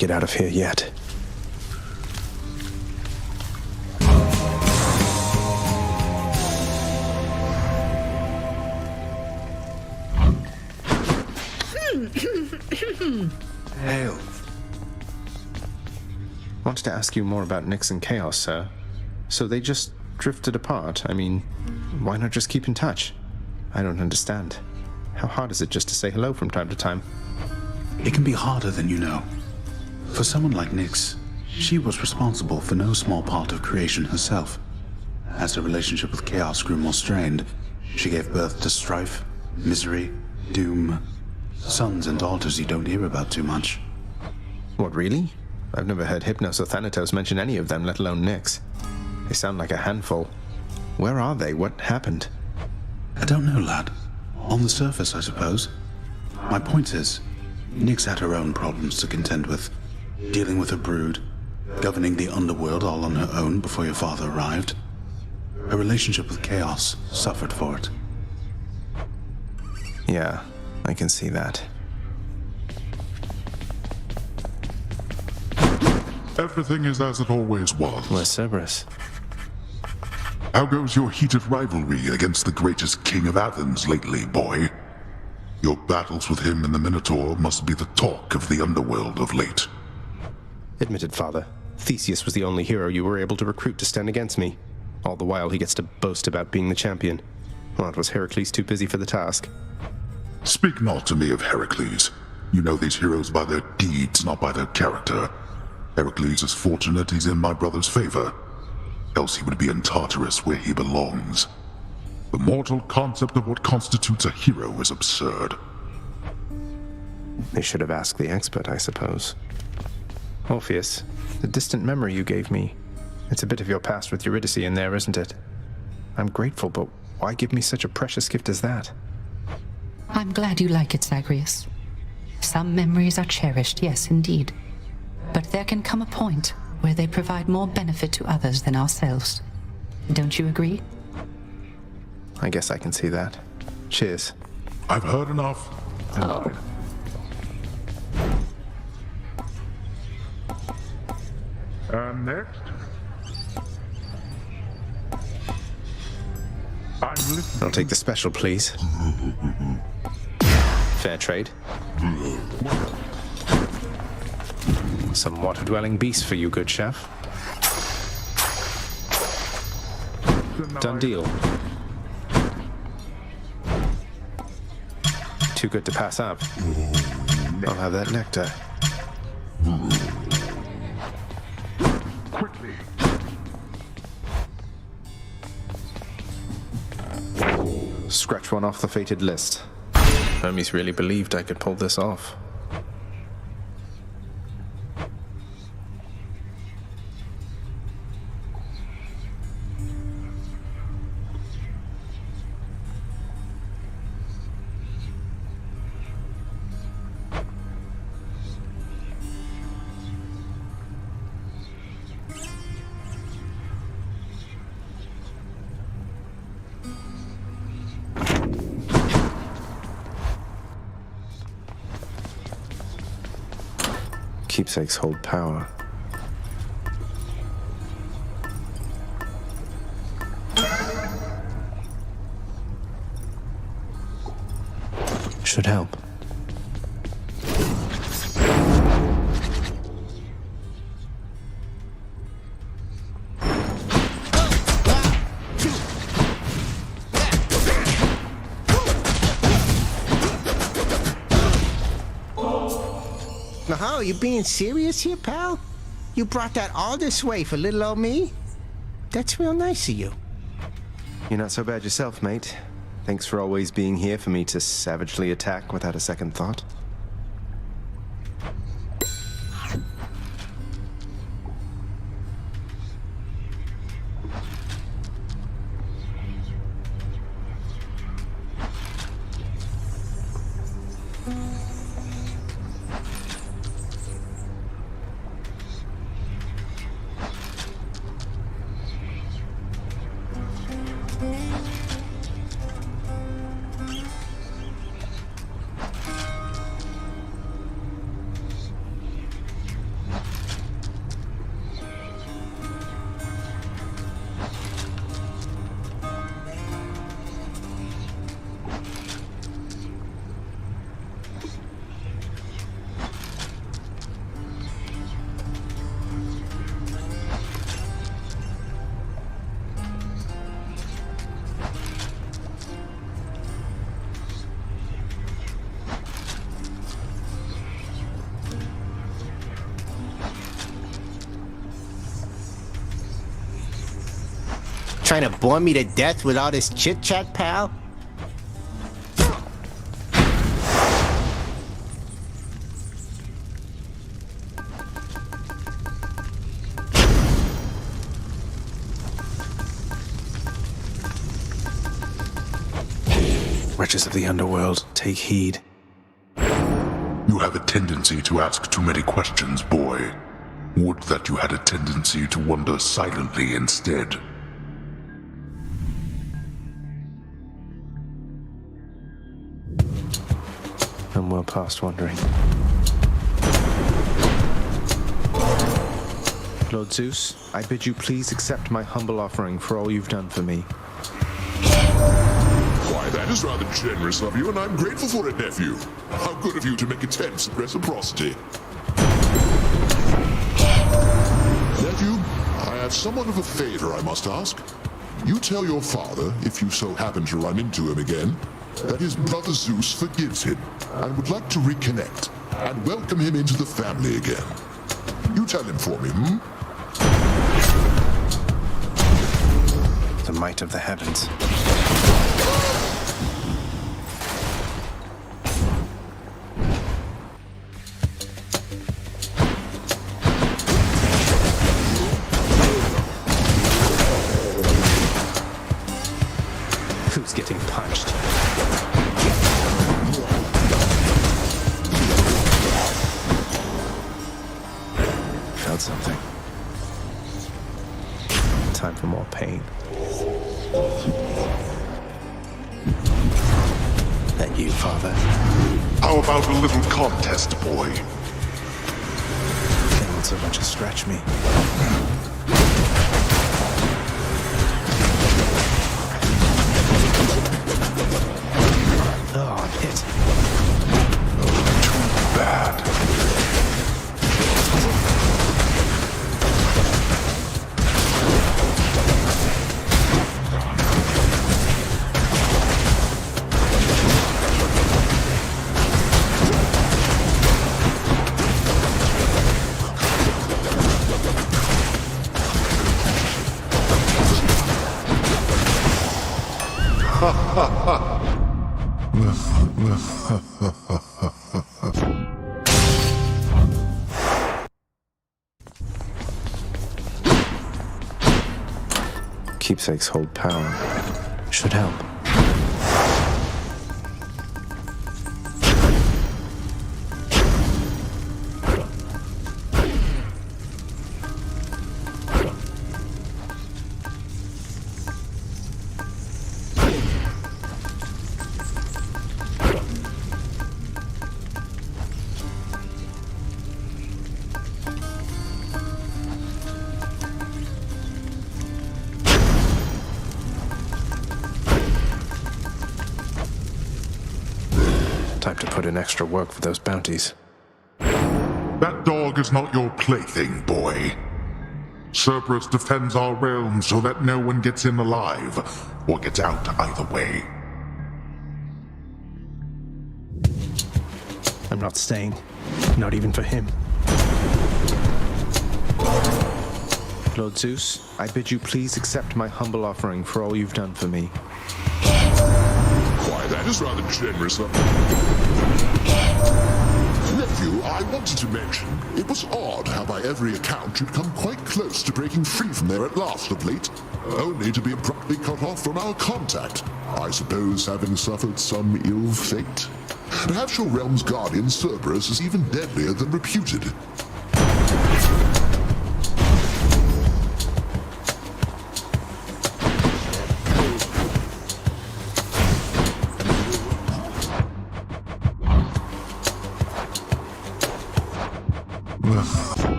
make it out of here yet. Hail. Wanted to ask you more about Nyx and Chaos, sir. So they just drifted apart. I mean, why not just keep in touch? I don't understand. How hard is it just to say hello from time to time? It can be harder than you know. For someone like Nyx, she was responsible for no small part of creation herself. As her relationship with Chaos grew more strained, she gave birth to strife, misery, doom, sons and daughters you don't hear about too much. What, really? I've never heard Hypnos or Thanatos mention any of them, let alone Nyx. They sound like a handful. Where are they? What happened? I don't know, lad. On the surface, I suppose. My point is, Nyx had her own problems to contend with. Dealing with her brood, governing the underworld all on her own before your father arrived. Her relationship with Chaos suffered for it. Yeah, I can see that. Everything is as it always was. Where's Cerberus? How goes your heated rivalry against the greatest king of Athens lately, boy? Your battles with him and the Minotaur must be the talk of the underworld of late. Admitted, father. Theseus was the only hero you were able to recruit to stand against me. All the while he gets to boast about being the champion. Well, was Heracles too busy for the task? Speak not to me of Heracles. You know these heroes by their deeds, not by their character. Heracles is fortunate he's in my brother's favor. Else he would be in Tartarus where he belongs. The mortal concept of what constitutes a hero is absurd. They should have asked the expert, I suppose. Orpheus, the distant memory you gave me. It's a bit of your past with Eurydice in there, isn't it? I'm grateful, but why give me such a precious gift as that? I'm glad you like it, Zagreus. Some memories are cherished, yes, indeed. But there can come a point where they provide more benefit to others than ourselves. Don't you agree? I guess I can see that. Cheers. I've heard enough. Oh. Next. I'm listening. I'll take the special, please. Fair trade. Some water-dwelling beast for you, good chef. Done deal. Too good to pass up. I'll have that nectar. Quickly. Scratch one off the fated list. Hermes really believed I could pull this off. Keepsakes hold power. Should help. Now, you being serious here, pal? You brought that all this way for little old me? That's real nice of you. You're not so bad yourself, mate. Thanks for always being here for me to savagely attack without a second thought. Trying to bore me to death with all this chit-chat, pal? Wretches of the underworld, take heed. You have a tendency to ask too many questions, boy. Would that you had a tendency to wonder silently instead. I'm well past wondering. Lord Zeus, I bid you please accept my humble offering for all you've done for me. Why, that is rather generous of you, and I'm grateful for it, nephew. How good of you to make attempts at reciprocity. Nephew, I have somewhat of a favor I must ask. You tell your father, if you so happen to run into him again, that his brother Zeus forgives him and would like to reconnect and welcome him into the family again. You tell him for me, The might of the heavens. Who's getting punched? Felt something. Time for more pain. That you, Father? How about a little contest, boy? They won't so much as scratch me. Oh, I'm hit. Too bad. Keepsakes hold power. Should help. Time to put in extra work for those bounties. That dog is not your plaything, boy. Cerberus defends our realm so that no one gets in alive, or gets out either way. I'm not staying. Not even for him. Lord Zeus, I bid you please accept my humble offering for all you've done for me. Why, that is rather generous of you. Nephew, I wanted to mention, it was odd how by every account you'd come quite close to breaking free from there at last of late, only to be abruptly cut off from our contact. I suppose having suffered some ill fate. Perhaps your realm's guardian, Cerberus, is even deadlier than reputed.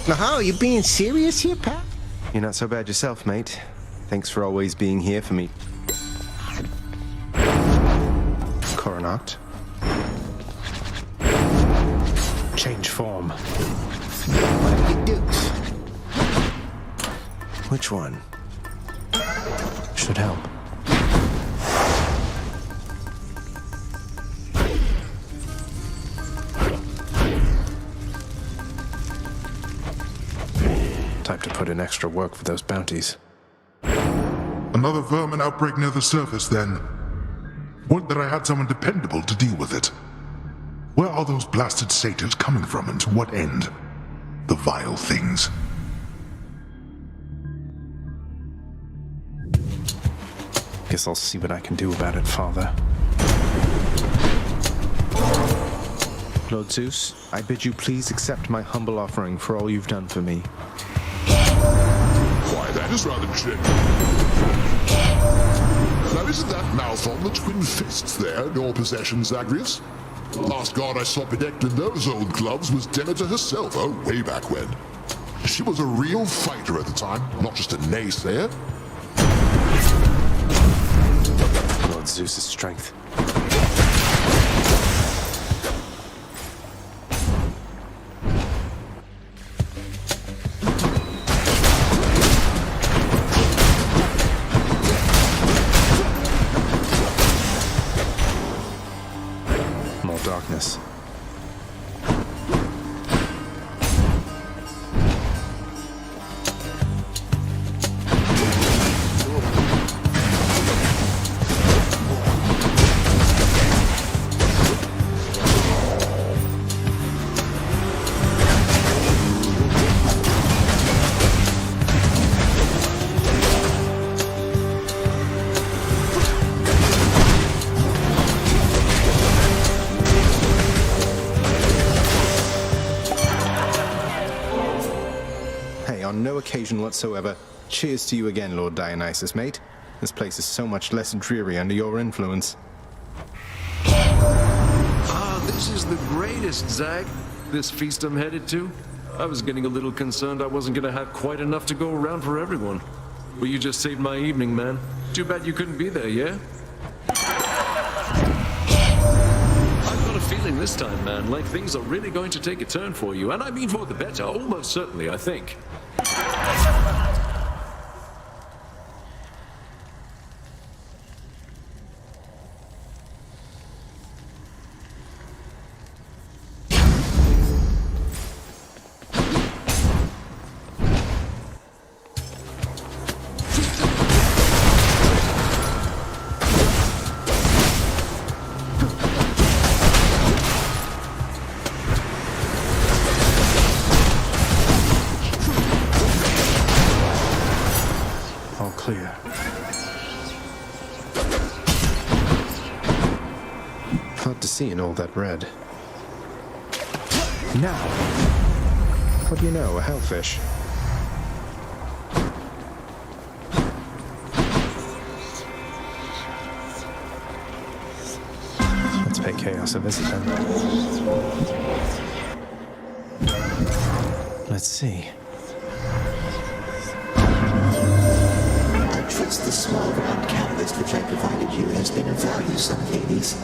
Now, are you being serious here, pal? You're not so bad yourself, mate. Thanks for always being here for me. Coronact. Change form. What do you do? Which one? Should help. to put in extra work for those bounties. Another vermin outbreak near the surface, then. Would that I had someone dependable to deal with it. Where are those blasted satyrs coming from, and to what end? The vile things. Guess I'll see what I can do about it, Father. Lord Zeus, I bid you please accept my humble offering for all you've done for me. Why, that is rather generous. Now, isn't that mouth on the twin fists there in your possession, Zagreus? Last god I saw bedecked in those old gloves was Demeter herself, oh, way back when. She was a real fighter at the time, not just a naysayer. Lord Zeus's strength. More darkness. On no occasion whatsoever. Cheers to you again, Lord Dionysus, mate. This place is so much less dreary under your influence. Ah, this is the greatest, Zag. This feast I'm headed to. I was getting a little concerned I wasn't gonna have quite enough to go around for everyone. Well, you just saved my evening, man. Too bad you couldn't be there, yeah? I've got a feeling this time, man, like things are really going to take a turn for you, and I mean for the better, almost certainly, I think. Clear. Hard to see in all that red. Now! What do you know, a hellfish? Let's pay Chaos a visit then. Let's see. The small round canvas which I provided you has been of value some Hades.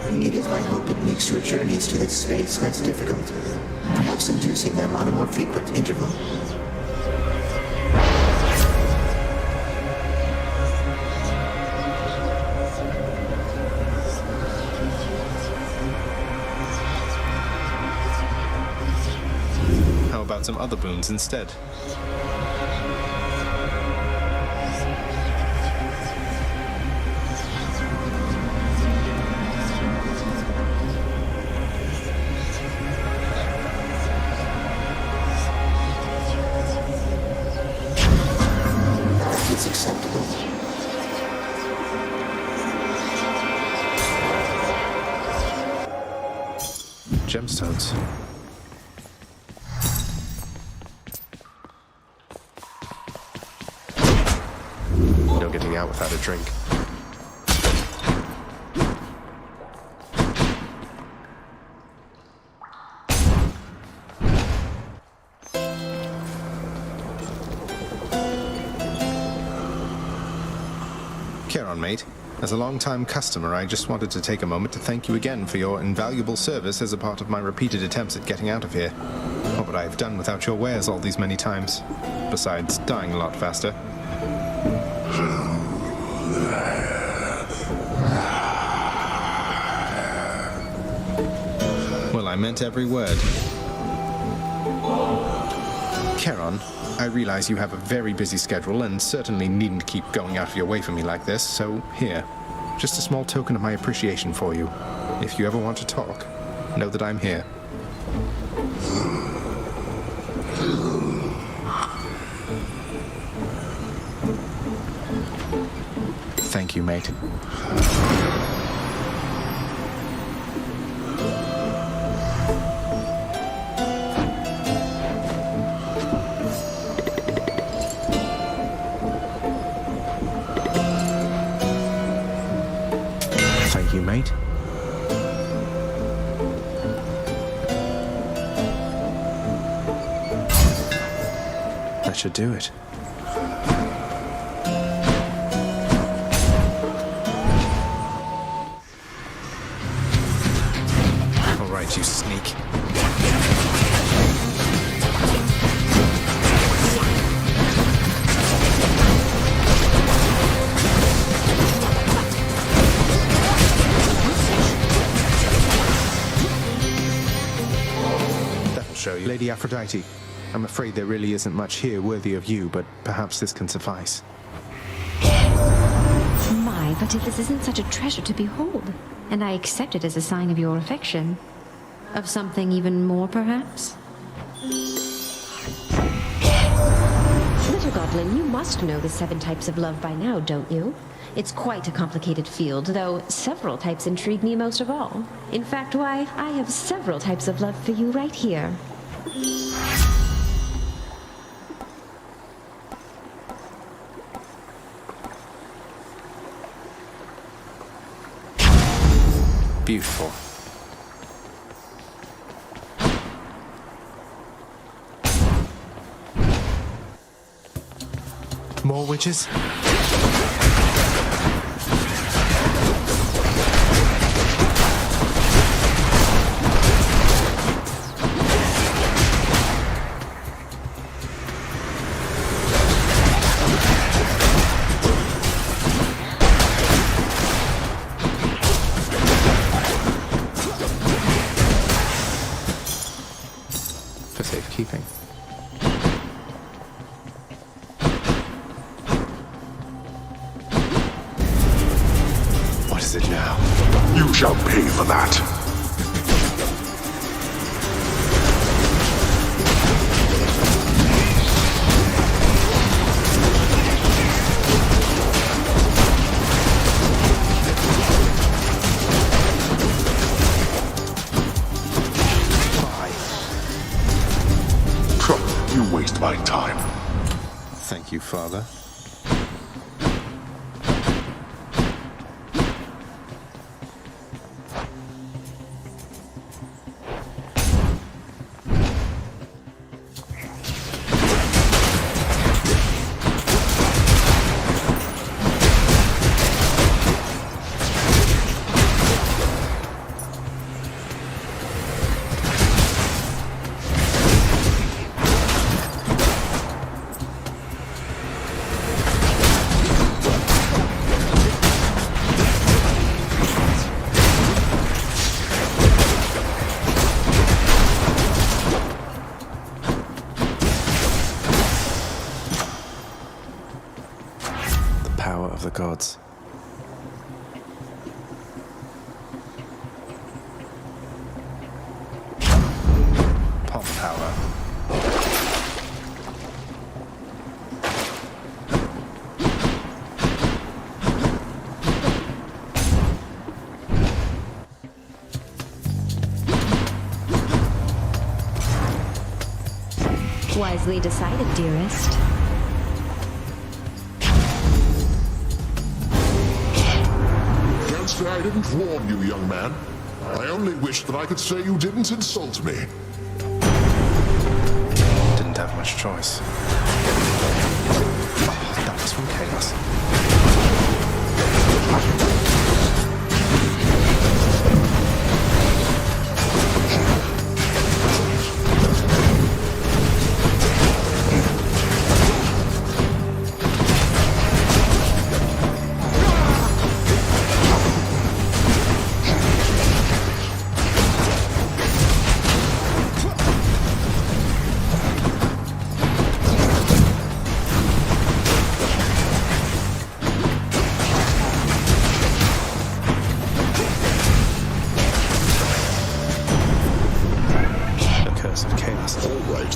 It is my hope it makes your journeys to this space less difficult, perhaps inducing them on a more frequent interval. How about some other boons instead? It's acceptable. Gemstones. No getting out without a drink. Charon, mate. As a long-time customer, I just wanted to take a moment to thank you again for your invaluable service as a part of my repeated attempts at getting out of here. What would I have done without your wares all these many times? Besides, dying a lot faster. Well, I meant every word. Charon, I realize you have a very busy schedule and certainly needn't keep going out of your way for me like this, so here. Just a small token of my appreciation for you. If you ever want to talk, know that I'm here. Thank you, mate. Thank you, mate. That should do it. All right, you sneak. Show you. Lady Aphrodite, I'm afraid there really isn't much here worthy of you, but perhaps this can suffice. My, but if this isn't such a treasure to behold, and I accept it as a sign of your affection. Of something even more, perhaps? Little Goblin, you must know the 7 types of love by now, don't you? It's quite a complicated field, though several types intrigue me most of all. In fact, why, I have several types of love for you right here. Beautiful. More witches? For safekeeping. What is it now? You shall pay for that. You waste my time. Thank you, Father. Power of the gods. Palm power. Wisely decided, dearest. I didn't warn you, young man. I only wish that I could say you didn't insult me. Didn't have much choice. Oh, that was from Chaos.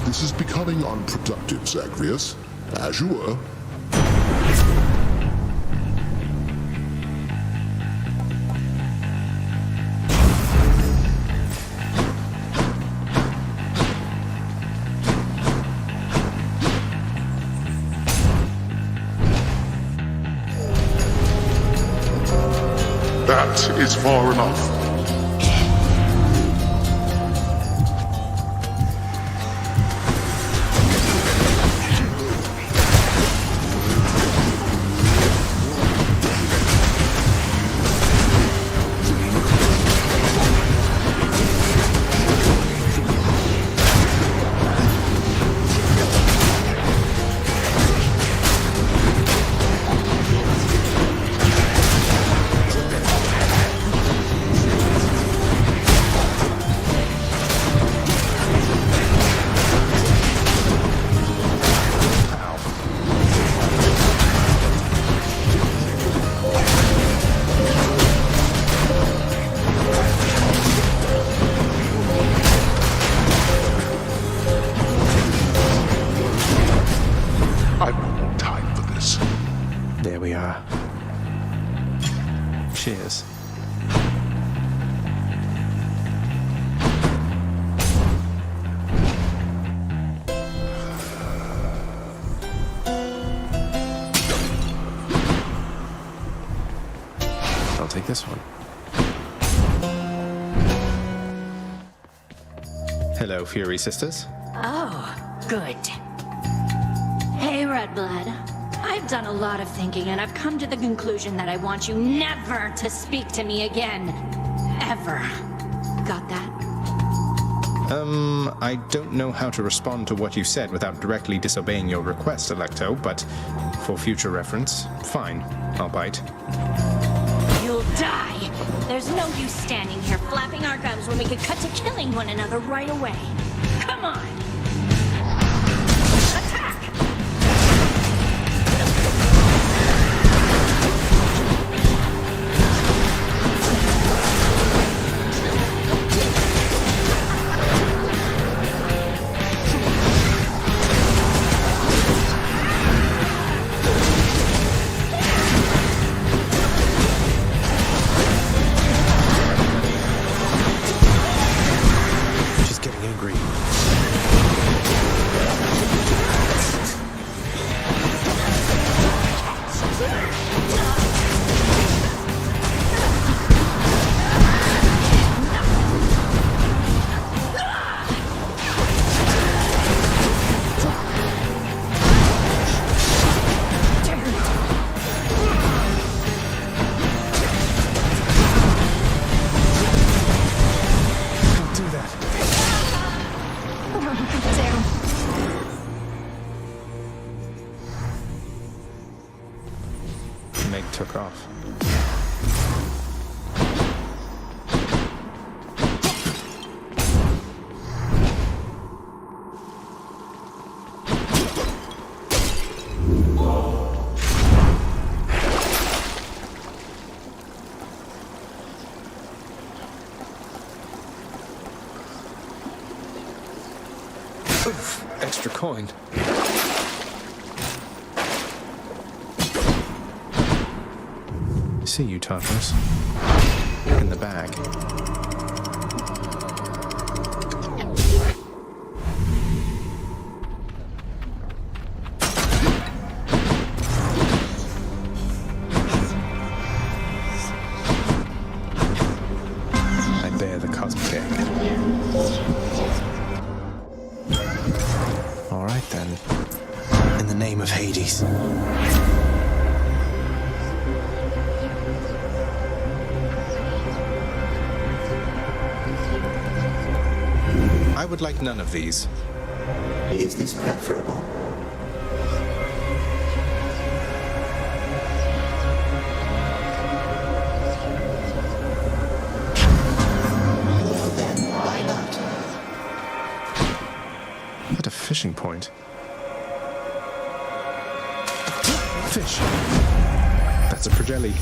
This is becoming unproductive, Zagreus. As you were. That is far enough. I've no more time for this. There we are. Cheers. I'll take this one. Hello, Fury Sisters. Oh, good. Hey, Redblood. I've done a lot of thinking, and I've come to the conclusion that I want you never to speak to me again. Ever. Got that? I don't know how to respond to what you said without directly disobeying your request, Electo, but for future reference, fine. I'll bite. You'll die. There's no use standing here flapping our gums when we could cut to killing one another right away. Come on! Attack! She's getting angry. Don't do that. Meg took off. Oof, extra coin. See you, Tartarus. In the bag. I bear the cosmic egg. All right then. In the name of Hades. I would like none of these. Is this preferable? Well then, why not? What a fishing point. Fish. That's a Progelli.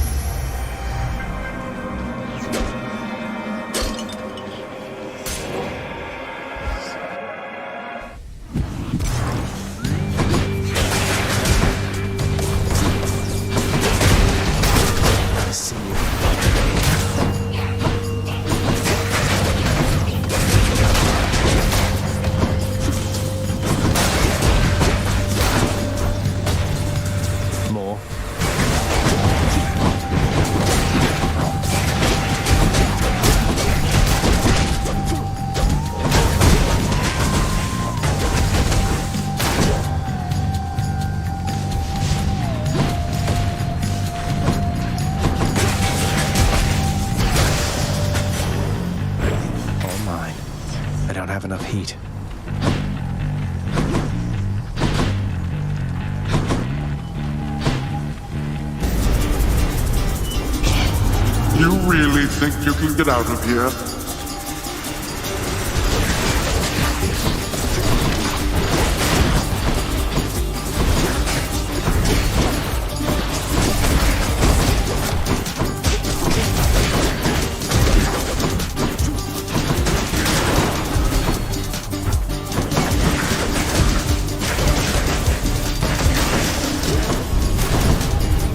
not have enough heat. You really think you can get out of here?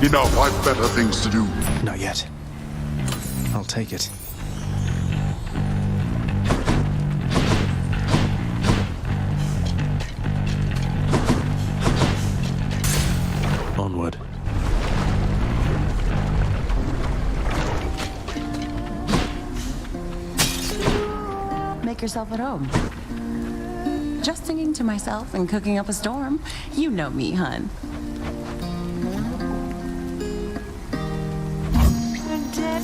Enough, I've better things to do. Not yet. I'll take it. Onward. Make yourself at home. Just singing to myself and cooking up a storm. You know me, hun.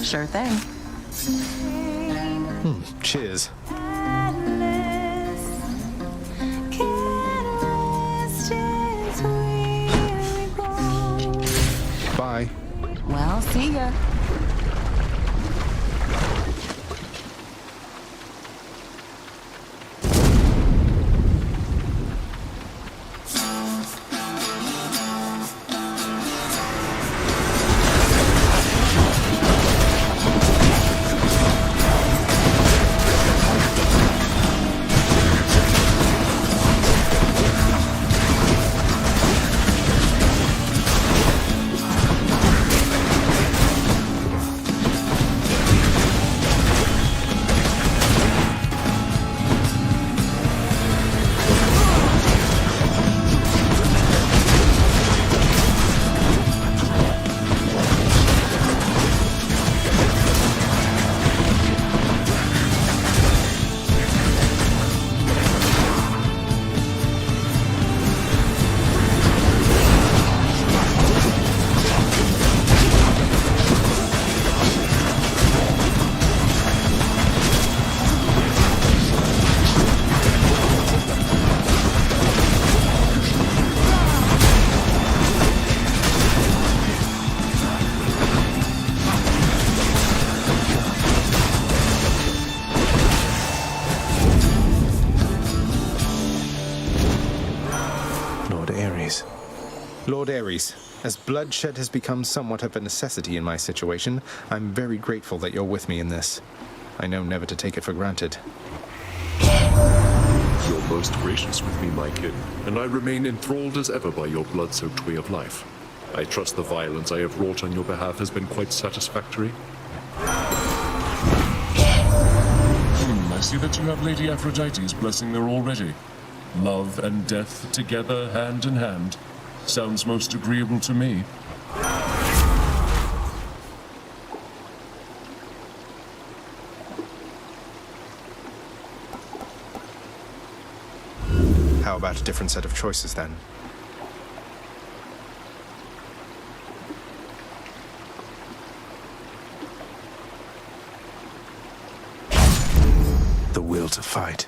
Sure thing. Cheers. Bye. Well, see ya. Lord Ares, as bloodshed has become somewhat of a necessity in my situation, I'm very grateful that you're with me in this. I know never to take it for granted. You're most gracious with me, my kid, and I remain enthralled as ever by your blood-soaked way of life. I trust the violence I have wrought on your behalf has been quite satisfactory. I see that you have Lady Aphrodite's blessing there already. Love and death together, hand in hand. Sounds most agreeable to me. How about a different set of choices then? The will to fight.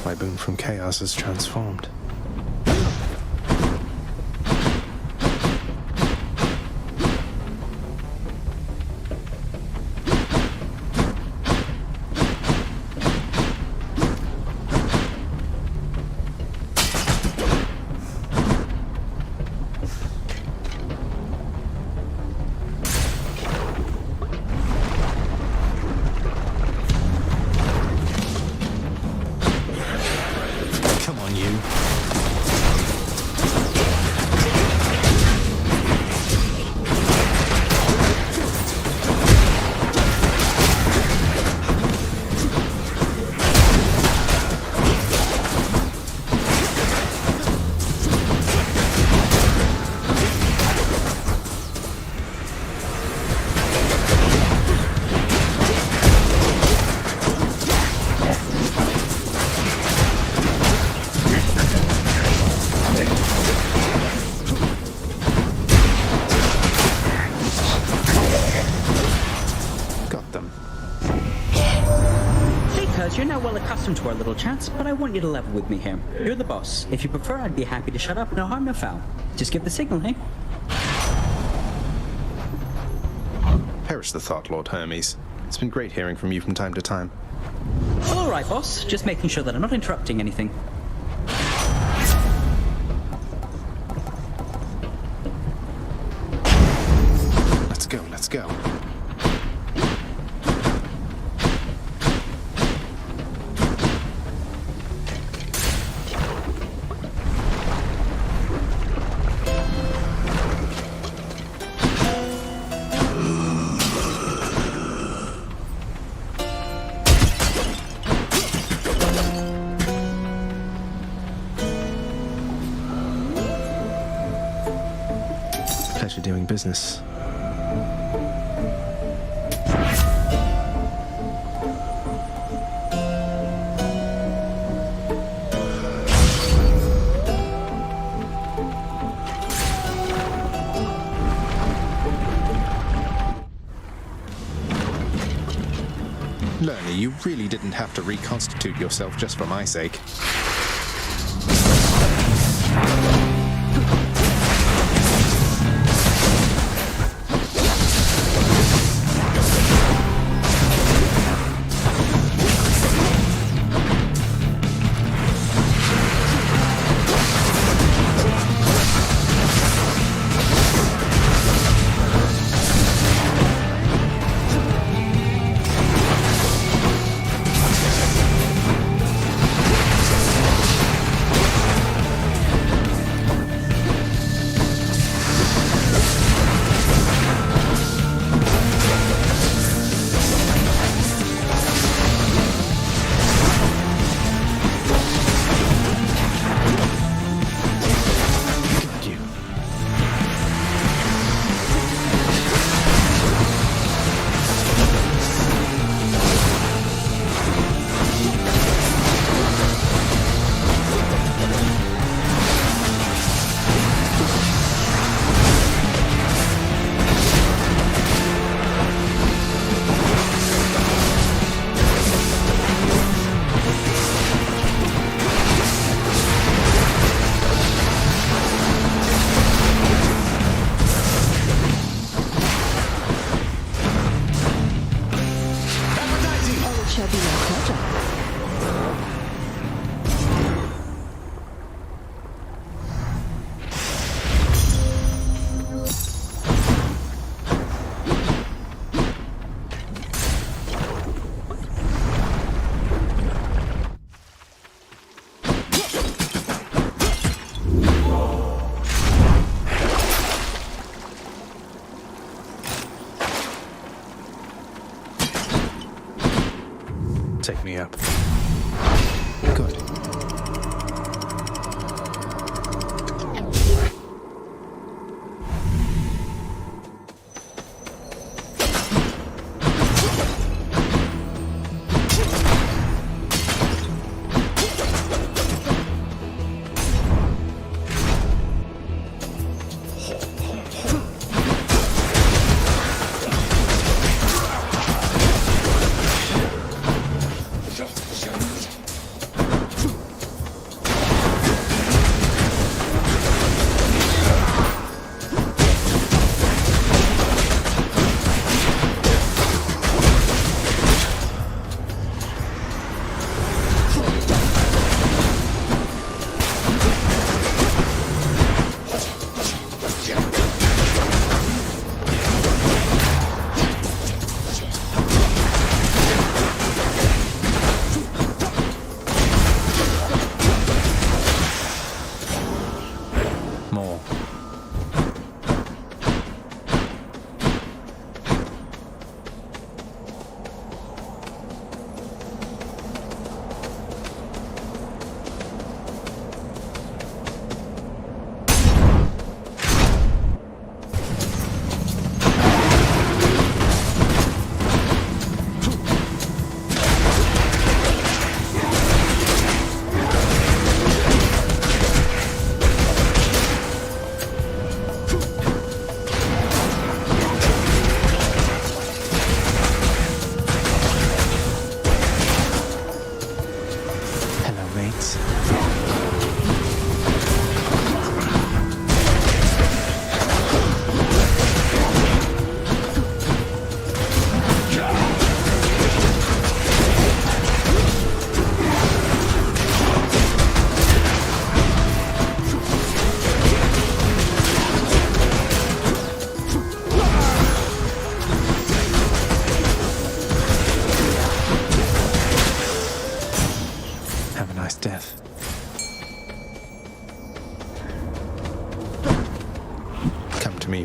supply boon from chaos is transformed. Come on, you. Got them. Hey, cuz, you're now well accustomed to our little chats, but I want you to level with me here. You're the boss. If you prefer, I'd be happy to shut up. No harm, no foul. Just give the signal, hey? Perish the thought, Lord Hermes. It's been great hearing from you from time to time. Well, all right, boss. Just making sure that I'm not interrupting anything. Let's go, let's go. Pleasure doing business. Lerner, you really didn't have to reconstitute yourself just for my sake. Take me up. Good.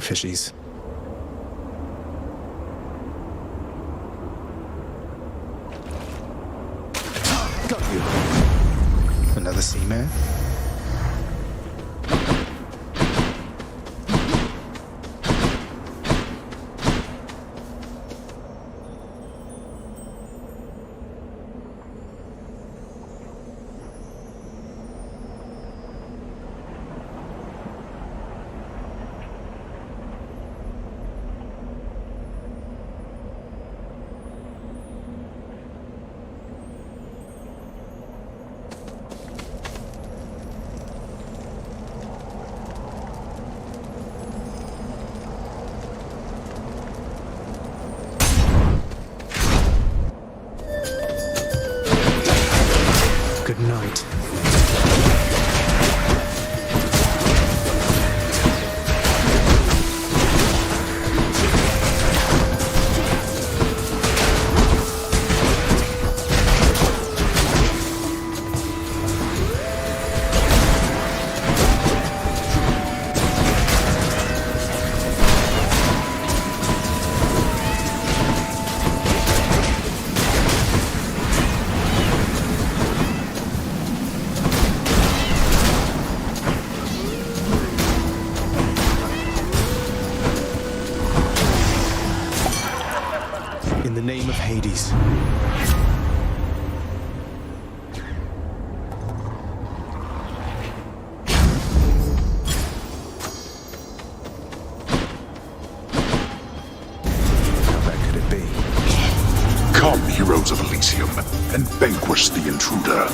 fishies. Got you. Another seaman? Good night. In the name of Hades. How bad could it be? Come, heroes of Elysium, and vanquish the intruder.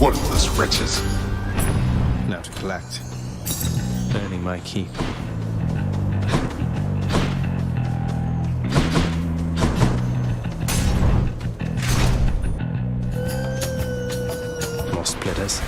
Worthless wretches. Now to collect. Earning my keep. More splitters.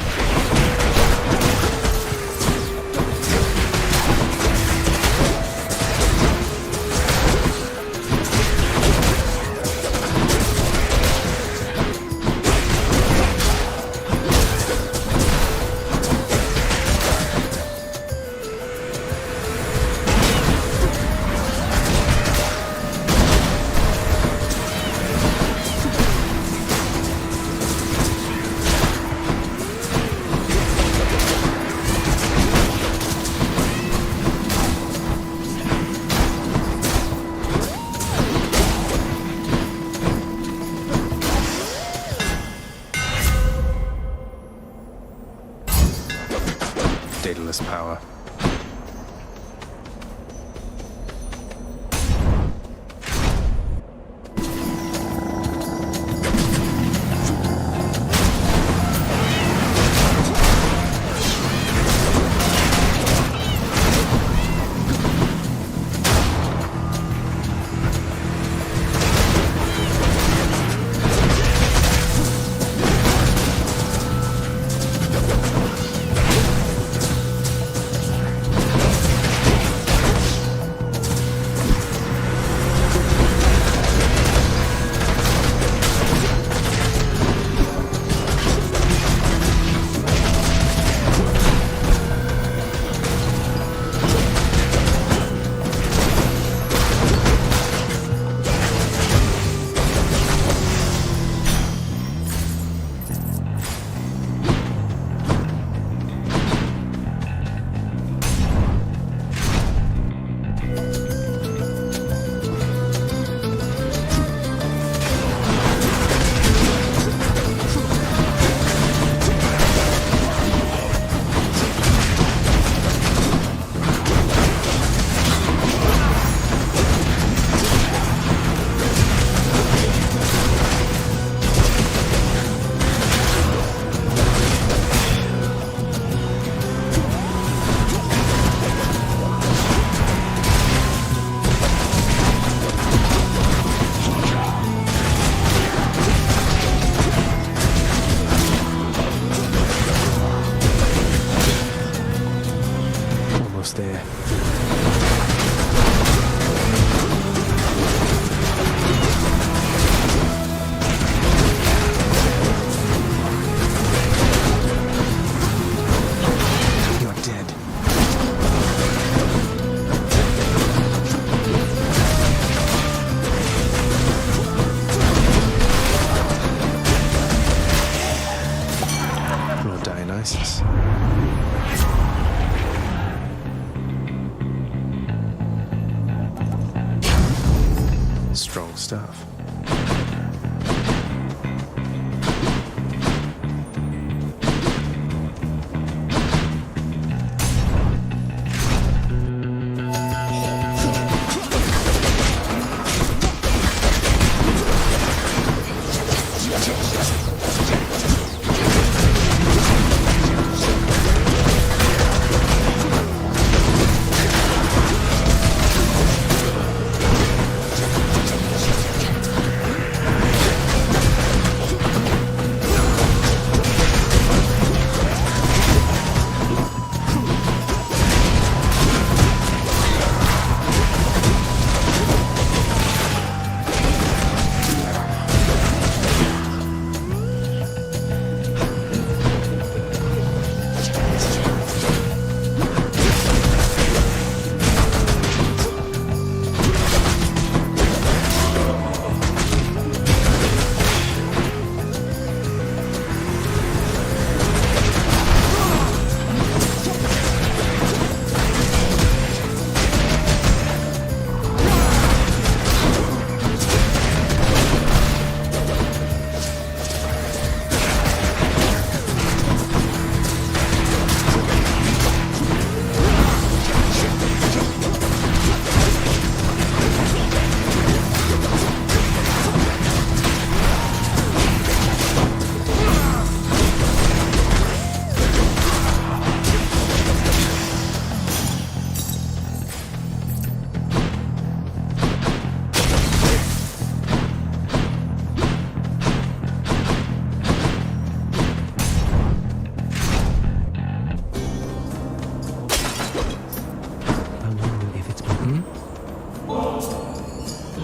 Strong stuff.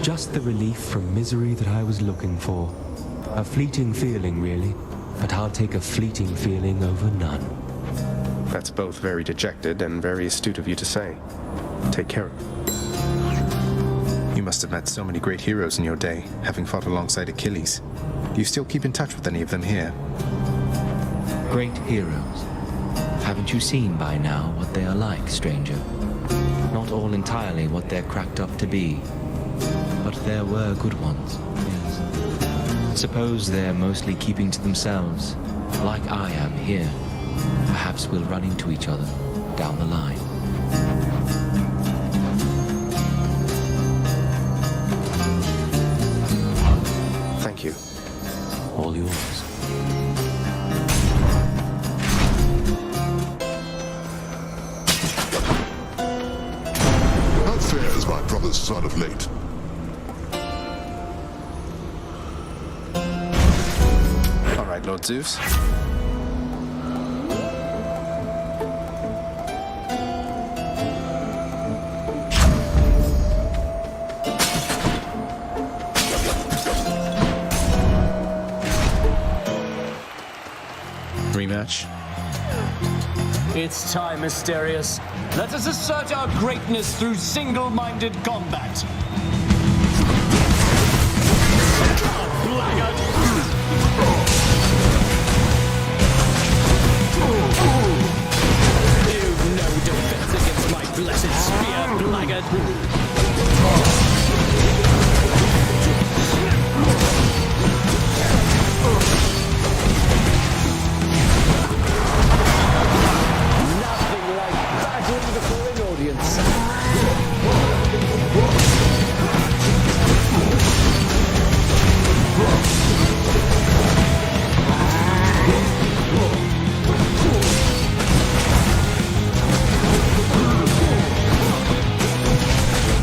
Just the relief from misery that I was looking for. A fleeting feeling, really. But I'll take a fleeting feeling over none. That's both very dejected and very astute of you to say. Take care of it. You must have met so many great heroes in your day, having fought alongside Achilles. Do you still keep in touch with any of them here? Great heroes. Haven't you seen by now what they are like, stranger? Not all entirely what they're cracked up to be. But there were good ones, yes. Suppose they're mostly keeping to themselves, like I am here. Perhaps we'll run into each other down the line. Thank you. All yours. How fares my brother's son of late? All right, Lord Zeus. Rematch. It's time, Asterius. Let us assert our greatness through single-minded combat. Blackguard! You've no defense against my blessed spear, blackguard!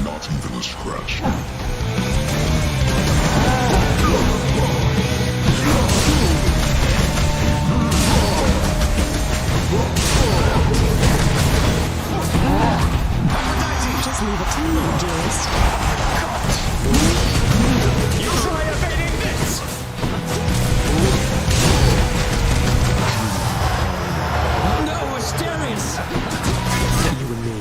Not even a scratch. Just leave it to me, dearest. You try evading this! No, Asterius! You and me.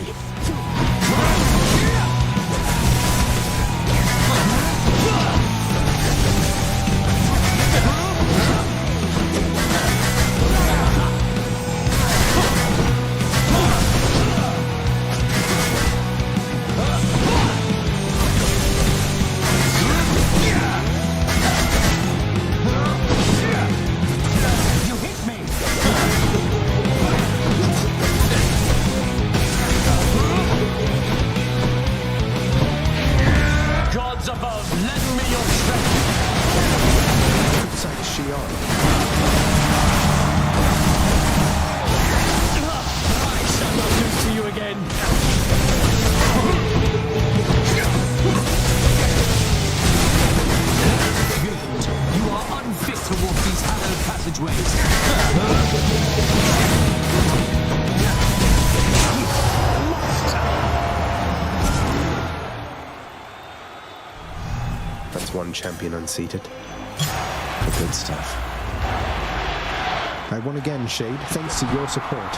one champion unseated. The good stuff. I won again, Shade, thanks to your support.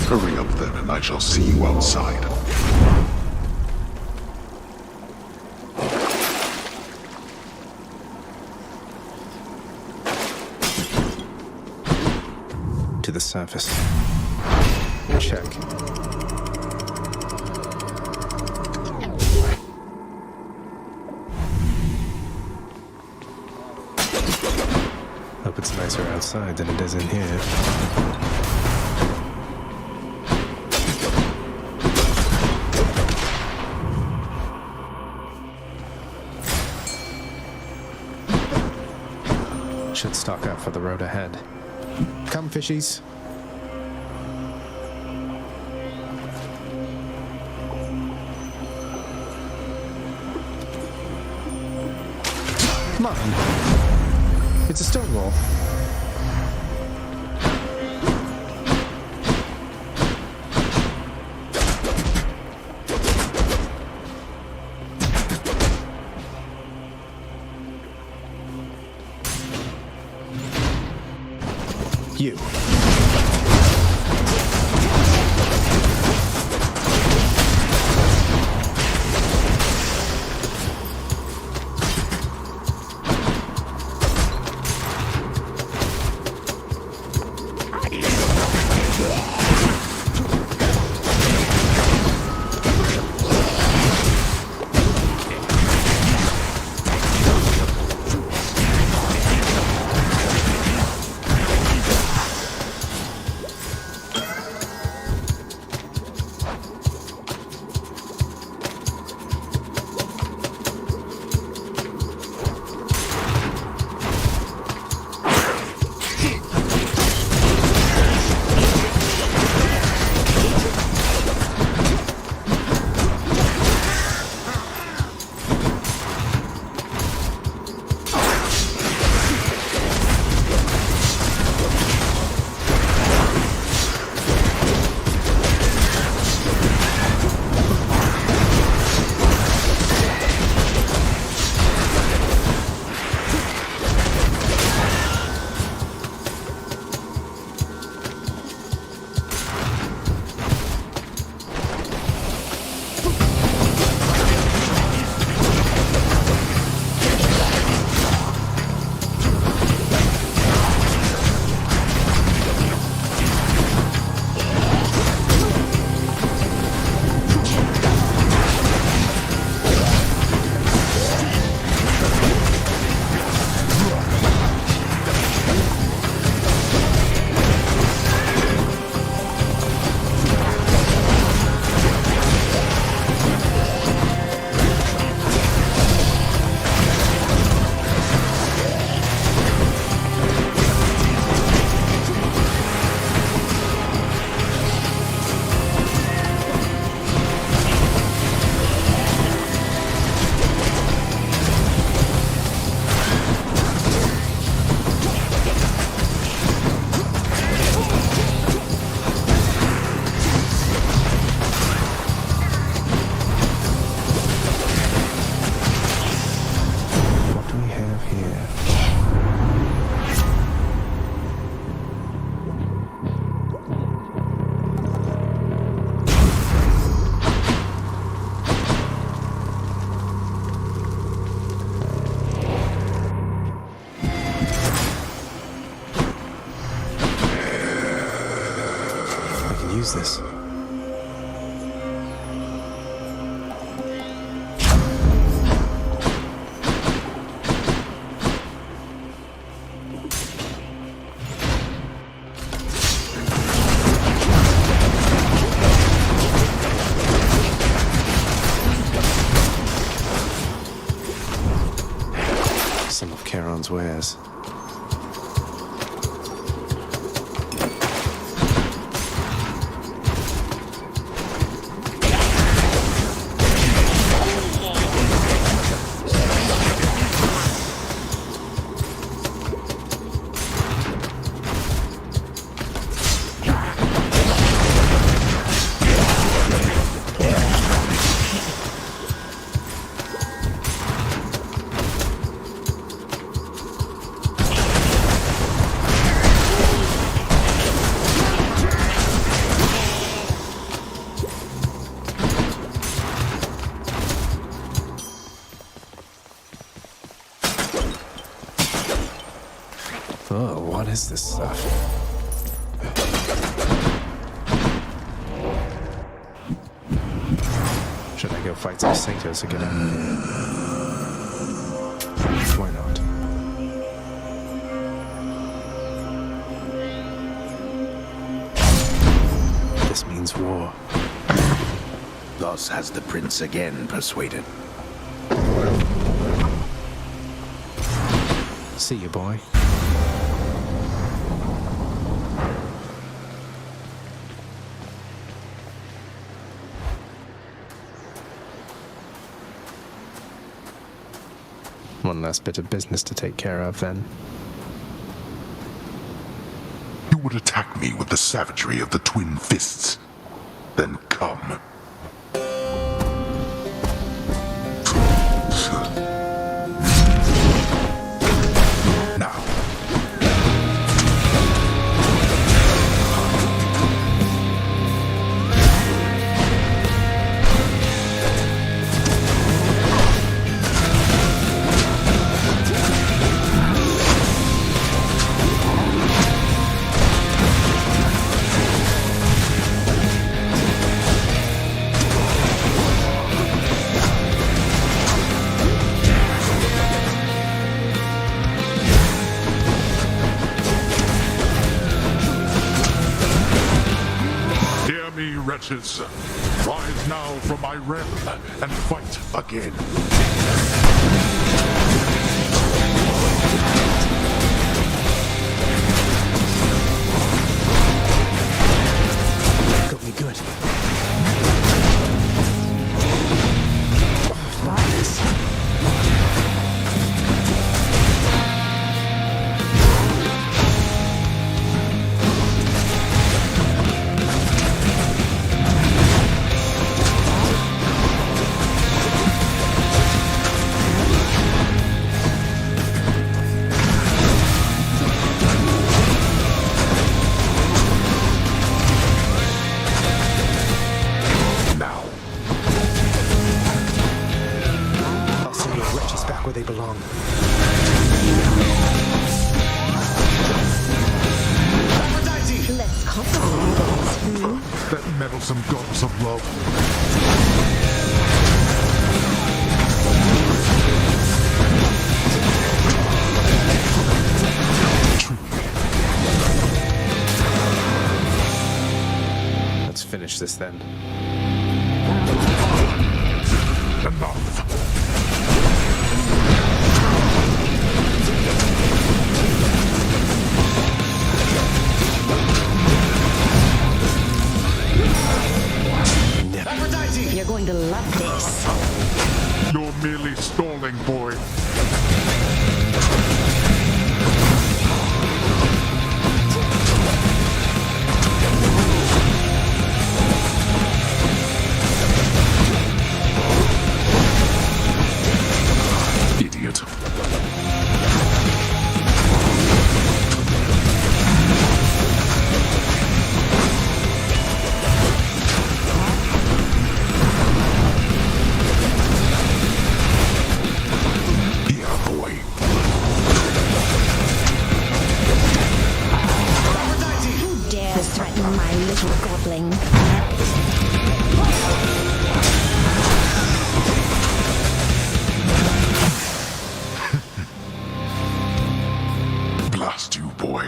Hurry up then, and I shall see you outside. To the surface. Check. Hope it's nicer outside than it is in here. Should stock up for the road ahead. Come, fishies. Come on. It's a stone wall. You. Use this. Some of Charon's wares. is this stuff? Should I go fight some satyrs again? Why not? This means war. Thus has the prince again persuaded. See you, boy. One last bit of business to take care of, then. You would attack me with the savagery of the twin fists. Then come. Now. Wretches, rise now from my realm and fight again. Got me good. Where they belong. Let's concentrate. That meddlesome goddess of love. Let's finish this then. Enough. You're going to love this. You're merely stalling, boy. Idiot. Who dares threaten my little godling? Blast you, boy.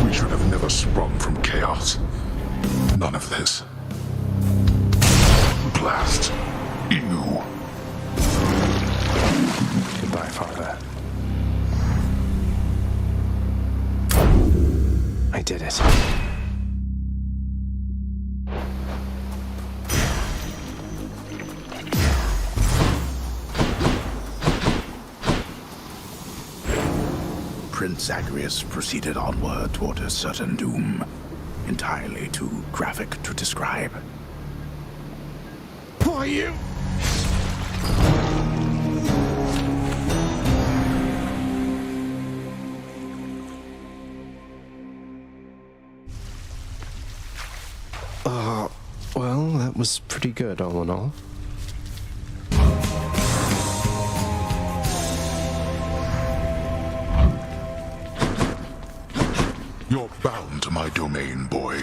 We should have never sprung from chaos. None of this. Blast you. Goodbye, Father. I did it. Prince Zagreus proceeded onward toward a certain doom, entirely too graphic to describe. Why you? Well, that was pretty good, all in all. You're bound to my domain, boy.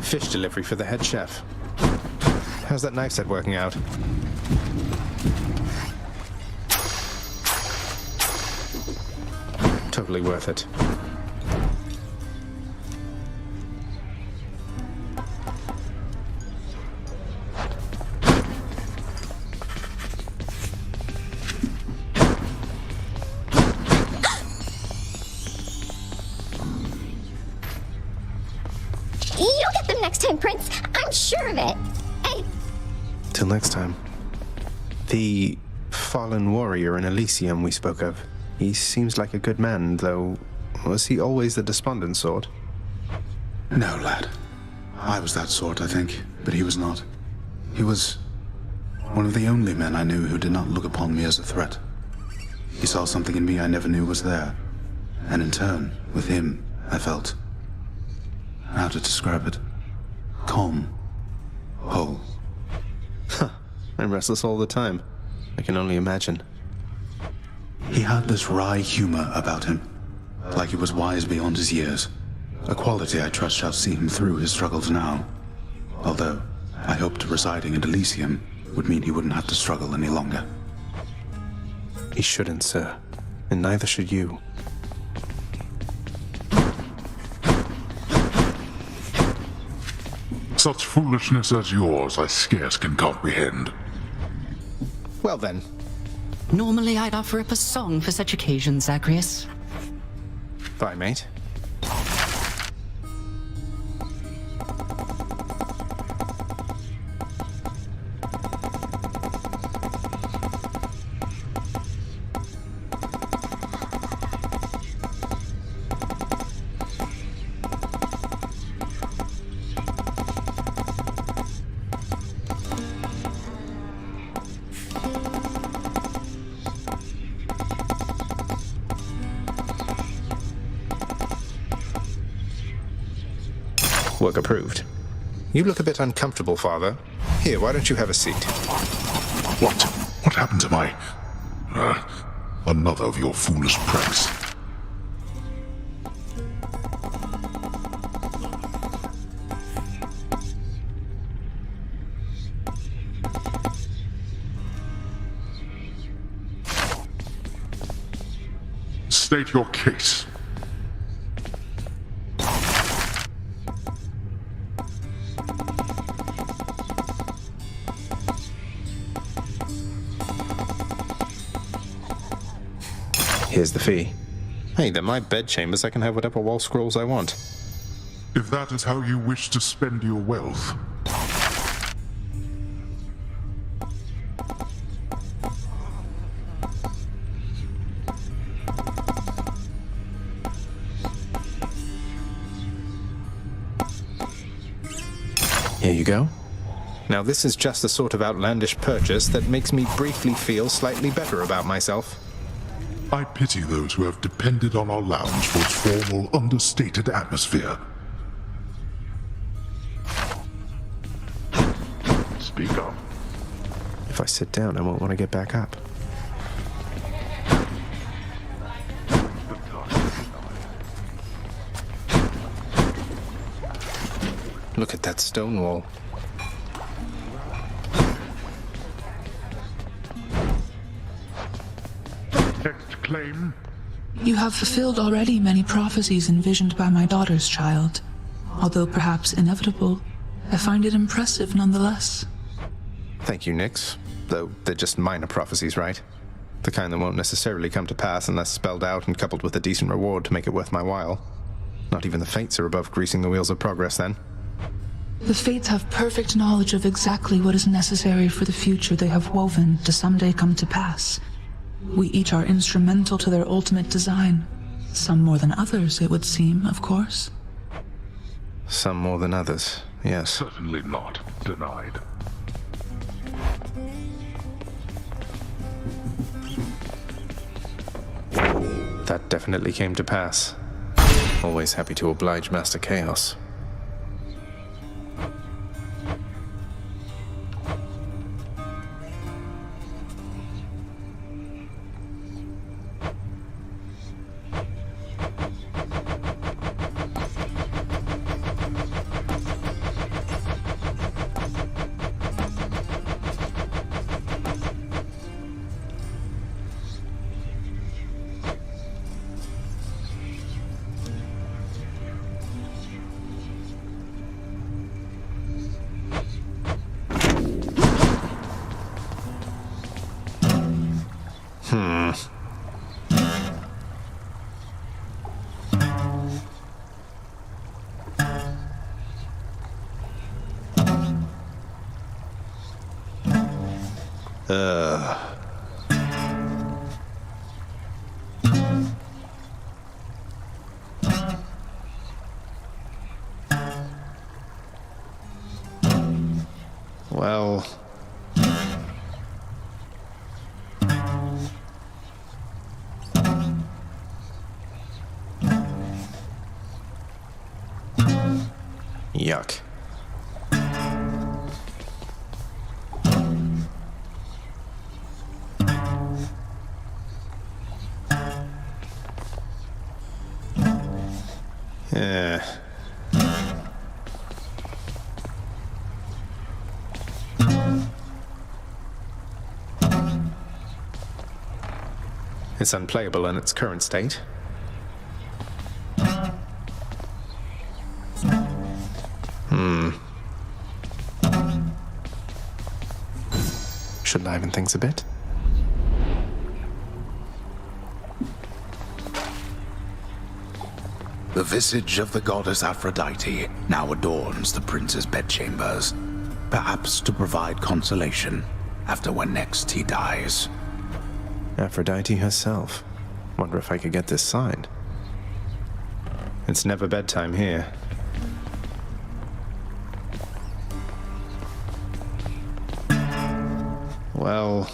Fish delivery for the head chef. How's that knife set working out? Totally worth it. You'll get them next time, Prince. I'm sure of it. Hey, Till next time. The fallen warrior in Elysium we spoke of. He seems like a good man, though. Was he always the despondent sort? No, lad. I was that sort, I think, but he was not. He was one of the only men I knew who did not look upon me as a threat. He saw something in me I never knew was there, and in turn, with him, I felt... how to describe it? Calm. Whole. Huh. I'm restless all the time. I can only imagine. He had this wry humor about him, like he was wise beyond his years. A quality I trust shall see him through his struggles now. Although, I hoped residing in Elysium would mean he wouldn't have to struggle any longer. He shouldn't, sir. And neither should you. Such foolishness as yours I scarce can comprehend. Well then. Normally I'd offer up a song for such occasions, Zagreus. Bye, mate. Work approved. You look a bit uncomfortable, Father. Here, why don't you have a seat? What? What happened to my... another of your foolish pranks? State your case. Here's the fee. Hey, they're my bedchambers. I can have whatever wall scrolls I want. If that is how you wish to spend your wealth. Here you go. Now this is just the sort of outlandish purchase that makes me briefly feel slightly better about myself. I pity those who have depended on our lounge for its formal, understated atmosphere. Speak up. If I sit down, I won't want to get back up. Look at that stone wall. Next claim. You have fulfilled already many prophecies envisioned by my daughter's child. Although perhaps inevitable, I find it impressive nonetheless. Thank you, Nyx. Though they're just minor prophecies, right? The kind that won't necessarily come to pass unless spelled out and coupled with a decent reward to make it worth my while. Not even the Fates are above greasing the wheels of progress, then. The Fates have perfect knowledge of exactly what is necessary for the future they have woven to someday come to pass. We each are instrumental to their ultimate design. Some more than others, it would seem, of course. Some more than others, yes. Certainly not denied. That definitely came to pass. Always happy to oblige Master Chaos. Well... Yuck. Yeah. It's unplayable in its current state. Should liven things a bit. The visage of the goddess Aphrodite now adorns the prince's bedchambers, perhaps to provide consolation after when next he dies. Aphrodite herself. Wonder if I could get this signed. It's never bedtime here. Well...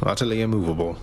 utterly immovable.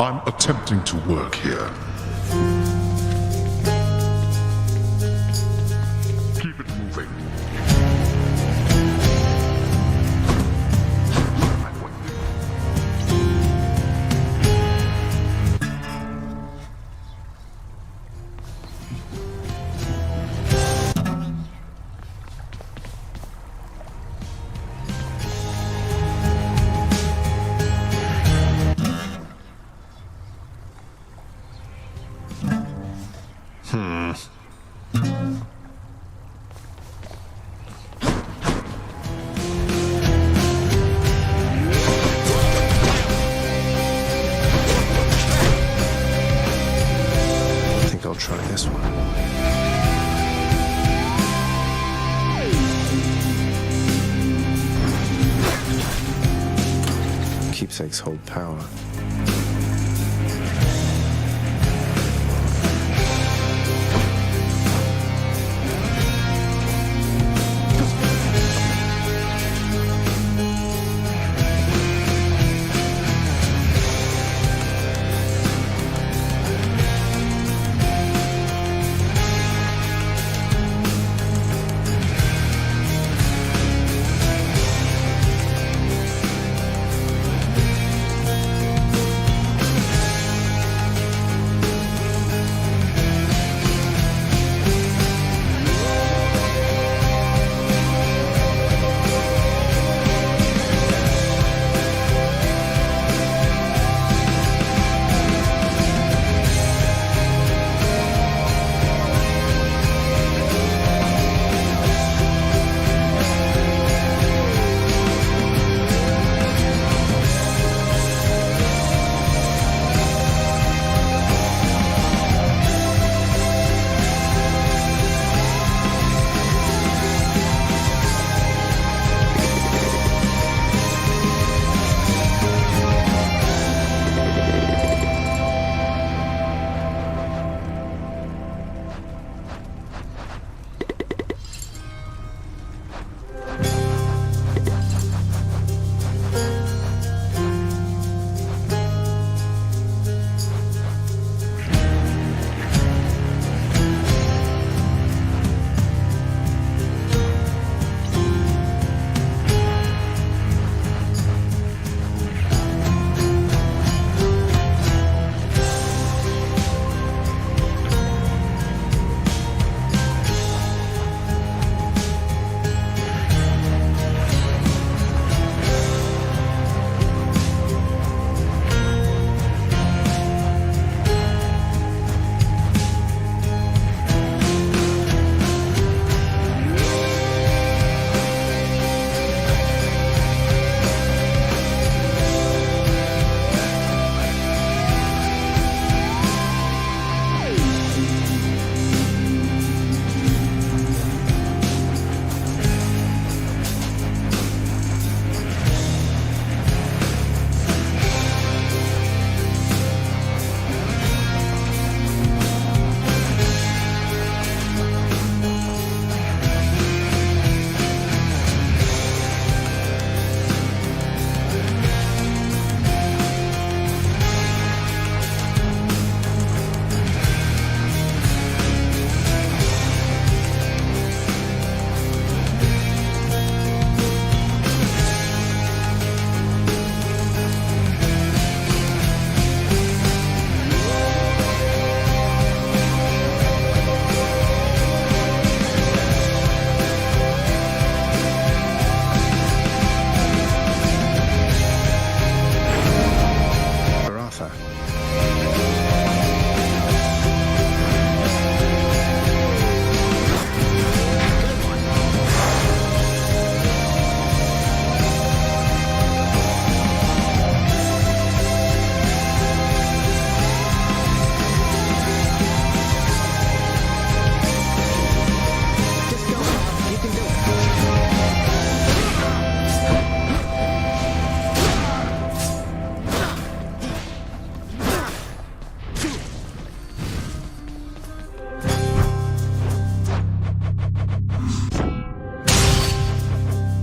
I'm attempting to work here. Keep it moving. I'll try this one. Keepsakes hold power.